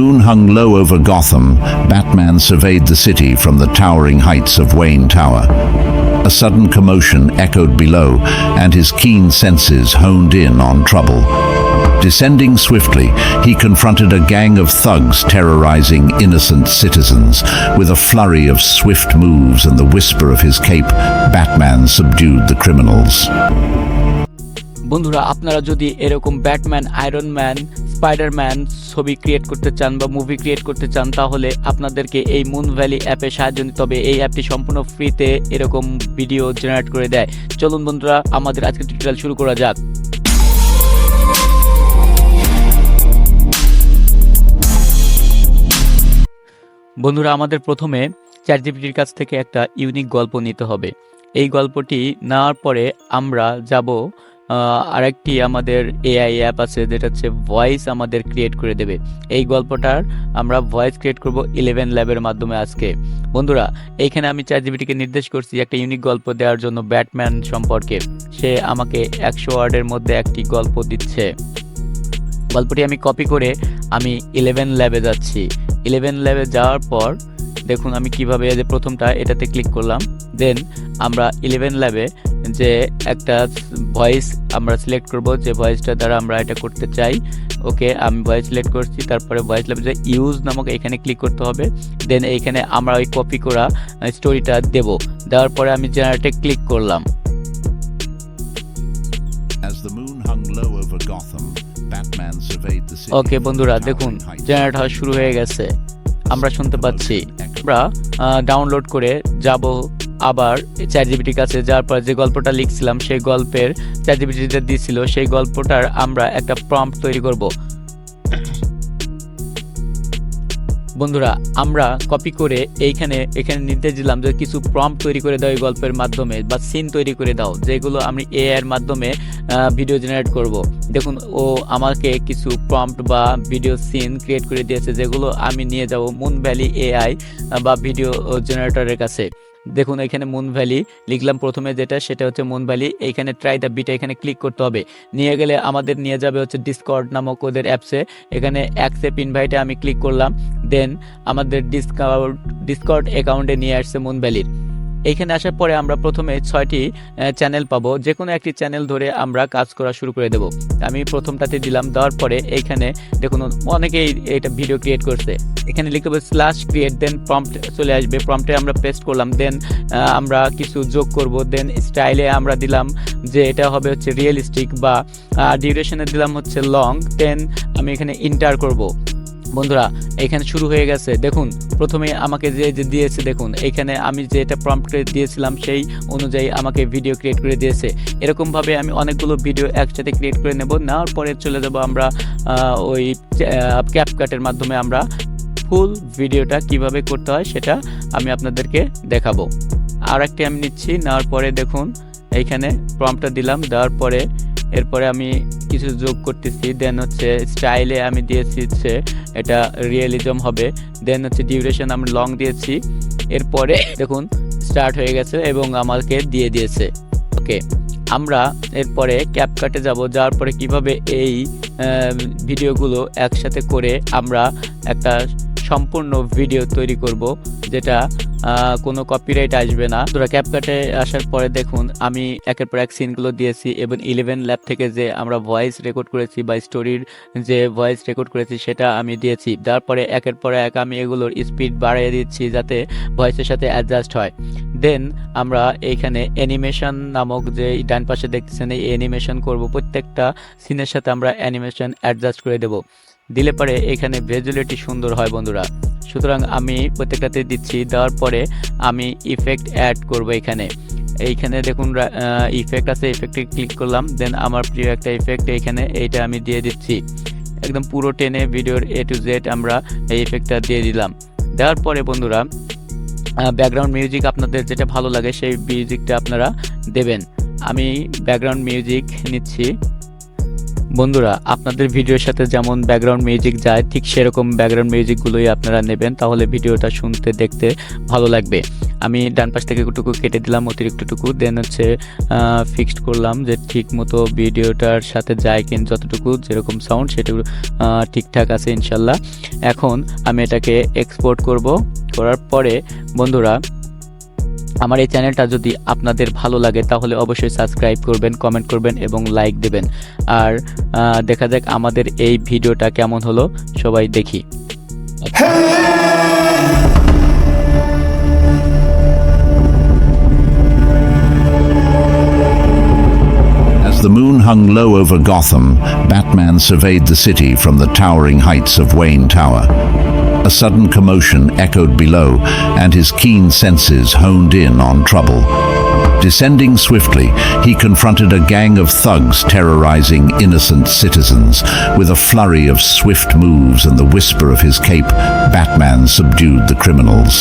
moon hung low over Gotham, Batman surveyed the city from the towering heights of Wayne Tower. A sudden commotion echoed below, and his keen senses honed in on trouble. Descending swiftly, he confronted a gang of thugs terrorizing innocent citizens. With a flurry of swift moves and the whisper of his cape, Batman subdued the criminals. বন্ধুরা, আপনারা যদি এরকম Batman, iron man, Spiderman ছবি create করতে চান বা movie create করতে চান, তাহলে আপনাদেরকে এই মুন ভ্যালি অ্যাপে সাহায্য নিতে হবে। এই অ্যাপটি সম্পূর্ণ ফ্রিতে এরকম ভিডিও জেনারেট করে দেয়। চলুন বন্ধুরা, আমাদের আজকের টিউটোরিয়াল শুরু করা যাক। বন্ধুরা, আমাদের প্রথমে চ্যাটজিপিটির কাছ থেকে একটা ইউনিক গল্প নিতে হবে। এই গল্পটি নেওয়ার পরে আমরা যাব আরেকটি আমাদের এআই অ্যাপ আছে, যেটা হচ্ছে ভয়েস আমাদের ক্রিয়েট করে দেবে। এই গল্পটার আমরা ভয়েস ক্রিয়েট করব 11 ল্যাবের মাধ্যমে আজকে। বন্ধুরা, এইখানে আমি চ্যাটজিপিটিকে নির্দেশ করছি একটা ইউনিক গল্প দেওয়ার জন্য ব্যাটম্যান সম্পর্কে। সে আমাকে 100 ওয়ার্ডের মধ্যে একটি গল্প দিচ্ছে। গল্পটি আমি কপি করে আমি 11 ল্যাবে যাচ্ছি। 11 ল্যাবে যাওয়ার পর দেখুন আমি কিভাবে, যে প্রথমটা এটাতে ক্লিক করলাম, দেন আমরা 11 ল্যাবে যে একটা ভয়েস আমরা সিলেক্ট করব, যে ভয়েসটা দ্বারা আমরা এটা করতে চাই। ওকে, আমি ভয়েস সিলেক্ট করছি। তারপরে ভয়েস ল্যাবে যে ইউজ নামক এখানে ক্লিক করতে হবে। দেন এইখানে আমরা ওই কপি করা স্টোরিটা দেব। দেওয়ার পরে আমি জেনারেটে ক্লিক করলাম। ওকে বন্ধুরা, দেখুন জেনারেট হওয়া শুরু হয়ে গেছে, আমরা শুনতে পাচ্ছি। আমরা ডাউনলোড করে যাব আবার চ্যাটজিপিটির কাছে। যাওয়ার পর যে গল্পটা লিখছিলাম সেই গল্পের চ্যাটজিপিটিতে দিয়েছিল, সেই গল্পটার আমরা একটা প্রম্পট তৈরি করব। বন্ধুরা, আমরা কপি করে এখানে নির্দেশ দিলাম যে কিছু প্রম্পট তৈরি করে দাও এই গল্পের মাধ্যমে, বা সিন তৈরি করে দাও, যেগুলো আমি এআই এর মাধ্যমে ভিডিও জেনারেট করব। দেখুন ও আমাকে কিছু প্রম্পট বা ভিডিও সিন ক্রিয়েট করে দিয়েছে, যেগুলো আমি নিয়ে যাব মুন ভ্যালি এআই বা ভিডিও জেনারেটরের কাছে। দেখুন এখানে মুন ভ্যালি লিখলাম প্রথমে, যেটা সেটা হচ্ছে মুন ভ্যালি। এইখানে ট্রাই দ্য বিটা এখানে ক্লিক করতে হবে। নিয়ে গেলে আমাদের নিয়ে যাবে হচ্ছে ডিসকর্ড নামক ওদের অ্যাপসে। এখানে অ্যাকসেপ্ট ইনভাইটে আমি ক্লিক করলাম। দেন আমাদের ডিসকর্ড অ্যাকাউন্টে নিয়ে আসছে মুন ভ্যালির। এইখানে আসার পরে আমরা প্রথমে 6টি চ্যানেল পাবো। যে কোনো একটি চ্যানেল ধরে আমরা কাজ করা শুরু করে দেব। আমি প্রথমটাতে দিলাম। দেওয়ার পরে এইখানে দেখুন অনেকেই এটা ভিডিও ক্রিয়েট করছে। এখানে লিখতে হবে /create, দেন প্রম্পট চলে আসবে। প্রম্পটে আমরা পেস্ট করলাম। দেন আমরা কিছু যোগ করব। দেন স্টাইলে আমরা দিলাম যে এটা হবে হচ্ছে রিয়েলিস্টিক, বা ডিউরেশনে দিলাম হচ্ছে লং। দেন আমি এখানে ইন্টার করব। বন্ধুরা, এখানে শুরু হয়ে গেছে। দেখুন প্রথমে আমাকে যে দিয়েছে, দেখুন এখানে আমি যে এটা প্রম্পটে দিয়েছিলাম সেই অনুযায়ী আমাকে ভিডিও ক্রিয়েট করে দিয়েছে। এরকমভাবে আমি অনেকগুলো ভিডিও একসাথে ক্রিয়েট করে নেব। নেওয়ার পরে চলে যাব আমরা ওই ক্যাপকাটের মাধ্যমে আমরা ফুল ভিডিওটা কিভাবে করতে হয় সেটা আমি আপনাদেরকে দেখাবো। আর একটি আমি নিচ্ছি। নেওয়ার পরে দেখুন এইখানে প্রম্পটটা দিলাম। দেওয়ার পরে এরপরে আমি কিছু যোগ করতেছি। দেন হচ্ছে স্টাইলে আমি দিয়েছি হচ্ছে এটা রিয়েলিজম হবে। দেন হচ্ছে ডিউরেশন আমি লং দিয়েছি। এরপরে দেখুন স্টার্ট হয়ে গেছে এবং আমাকে দিয়ে দিয়েছে। ওকে, আমরা এরপরে ক্যাপকাটে যাব। যাওয়ার পরে কিভাবে এই ভিডিওগুলো একসাথে করে আমরা একটা সম্পূর্ণ ভিডিও তৈরি করব, যেটা কোনো কপিরাইট আসবে না। তোরা ক্যাপকাটে আসার পরে দেখুন আমি একের পর এক সিনগুলো দিয়েছি, এবং 11 ল্যাব থেকে যে আমরা ভয়েস রেকর্ড করেছি বা স্টোরির যে ভয়েস রেকর্ড করেছি সেটা আমি দিয়েছি। তারপরে একের পর এক আমি এগুলোর স্পিড বাড়িয়ে দিচ্ছি যাতে ভয়েসের সাথে অ্যাডজাস্ট হয়। দেন আমরা এইখানে অ্যানিমেশন নামক যে ডান পাশে দেখতেছেন, এই অ্যানিমেশন করব। প্রত্যেকটা সিনের সাথে আমরা অ্যানিমেশন অ্যাডজাস্ট করে দেব। দিলে পরে এখানে ভিজুয়ালিটি সুন্দর হয় বন্ধুরা। সুতরাং আমি প্রত্যেকটাতে দিচ্ছি। দেওয়ার পরে আমি ইফেক্ট অ্যাড করব। এইখানে দেখুন ইফেক্ট আছে, ইফেক্টে ক্লিক করলাম। দেন আমার প্রিয় একটা ইফেক্ট এইখানে এইটা আমি দিয়ে দিচ্ছি। একদম পুরো টেনে ভিডিওর A to Z আমরা এই ইফেক্টটা দিয়ে দিলাম। দেওয়ার পরে বন্ধুরা ব্যাকগ্রাউন্ড মিউজিক আপনাদের যেটা ভালো লাগে সেই মিউজিকটা আপনারা দেবেন। আমি ব্যাকগ্রাউন্ড মিউজিক নিচ্ছি। বন্ধুরা, আপনাদের ভিডিওর সাথে যেমন ব্যাকগ্রাউন্ড মিউজিক যায় ঠিক সেরকম ব্যাকগ্রাউন্ড মিউজিকগুলোই আপনারা নেবেন, তাহলে ভিডিওটা শুনতে দেখতে ভালো লাগবে। আমি ডান পাশ থেকে টুকু কেটে দিলাম অতিরিক্তটুকু, দেন হচ্ছে ফিক্সড করলাম যে ঠিক মতো ভিডিওটার সাথে যায় কিনা, যতটুকু যেরকম সাউন্ড সেটুকু ঠিকঠাক আছে ইনশাল্লাহ। এখন আমি এটাকে এক্সপোর্ট করব। করার পরে বন্ধুরা, আমার এই চ্যানেলটা যদি আপনাদের ভালো লাগে তাহলে অবশ্যই সাবস্ক্রাইব করবেন, কমেন্ট করবেন এবং লাইক দেবেন। আর দেখা যাক আমাদের এই ভিডিওটা কেমন হলো, সবাই দেখি। As the moon hung low over Gotham, Batman surveyed the city from the towering heights of Wayne Tower. A sudden commotion echoed below, and his keen senses honed in on trouble. Descending swiftly, he confronted a gang of thugs terrorizing innocent citizens. With a flurry of swift moves and the whisper of his cape, Batman subdued the criminals.